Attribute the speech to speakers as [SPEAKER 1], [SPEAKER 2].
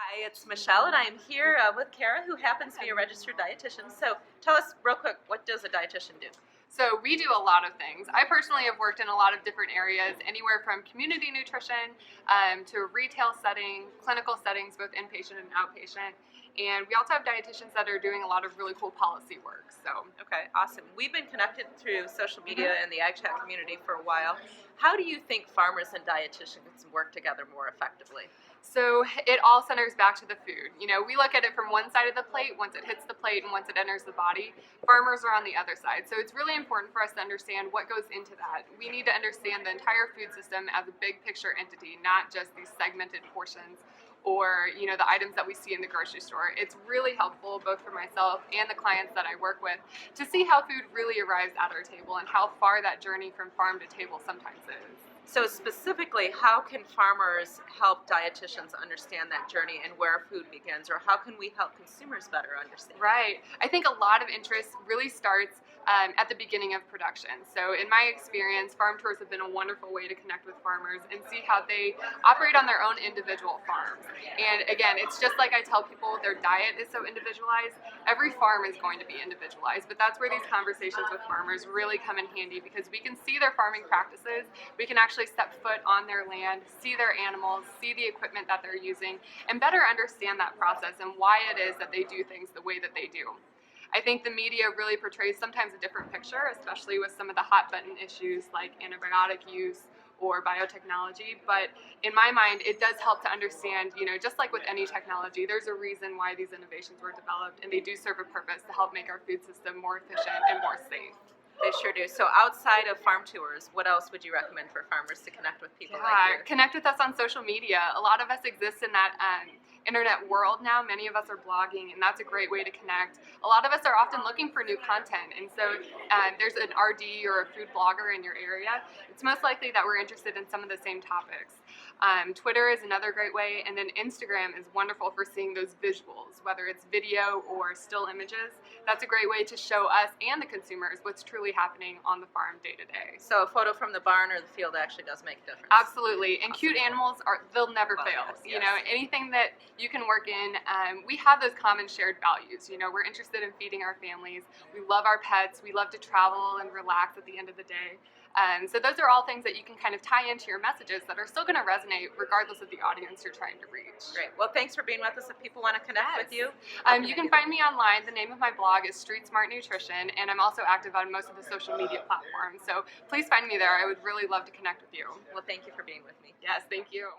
[SPEAKER 1] Hi, it's Michelle, and I am here with Cara, who happens to be a registered dietitian. So tell us real quick, what does a dietitian do?
[SPEAKER 2] So we do a lot of things. I personally have worked in a lot of different areas, anywhere from community nutrition to retail setting, clinical settings, both inpatient and outpatient. And we also have dietitians that are doing a lot of really cool policy work.
[SPEAKER 1] Okay, awesome. We've been connected through social media and the ag chat community for a while. How do you think farmers and dietitians work together more effectively?
[SPEAKER 2] So it all centers back to the food. You know, we look at it from one side of the plate, once it hits the plate and once it enters the body. Farmers are on the other side. So it's really important for us to understand what goes into that. We need to understand the entire food system as a big picture entity, not just these segmented portions or, you know, the items that we see in the grocery store. It's really helpful both for myself and the clients that I work with to see how food really arrives at our table and how far that journey from farm to table sometimes is.
[SPEAKER 1] So specifically, how can farmers help dietitians understand that journey and where food begins, or how can we help consumers better understand?
[SPEAKER 2] Right. I think a lot of interest really starts at the beginning of production. So in my experience, farm tours have been a wonderful way to connect with farmers and see how they operate on their own individual farms. And again, it's just like I tell people, their diet is so individualized. Every farm is going to be individualized, but that's where these conversations with farmers really come in handy because we can see their farming practices. We can actually step foot on their land, see their animals, see the equipment that they're using, and better understand that process and why it is that they do things the way that they do. I think the media really portrays sometimes a different picture, especially with some of the hot button issues like antibiotic use or biotechnology, but in my mind, it does help to understand, you know, just like with any technology, there's a reason why these innovations were developed, and they do serve a purpose to help make our food system more efficient and more safe.
[SPEAKER 1] They sure do. So outside of farm tours, what else would you recommend for farmers to connect with people like you?
[SPEAKER 2] Connect with us on social media. A lot of us exist in that internet world now. Many of us are blogging, and that's a great way to connect. A lot of us are often looking for new content, and so there's an RD or a food blogger in your area. It's most likely that we're interested in some of the same topics. Twitter is another great way, and then Instagram is wonderful for seeing those visuals, whether it's video or still images. That's a great way to show us and the consumers what's truly happening on the farm day to day.
[SPEAKER 1] So a photo from the barn or the field actually does make a difference.
[SPEAKER 2] Absolutely, and cute animals they'll never fail.
[SPEAKER 1] Yes, yes.
[SPEAKER 2] You know, anything that you can work in, we have those common shared values. You know, we're interested in feeding our families. We love our pets. We love to travel and relax at the end of the day. So those are all things that you can kind of tie into your messages that are still going to resonate regardless of the audience you're trying to reach.
[SPEAKER 1] Great. Well, thanks for being with us. If people want to connect with you,
[SPEAKER 2] you can find me online. The name of my blog is Street Smart Nutrition, and I'm also active on most of the social media platforms. So please find me there. I would really love to connect with you.
[SPEAKER 1] Well, thank you for being with me.
[SPEAKER 2] Yes, thank you.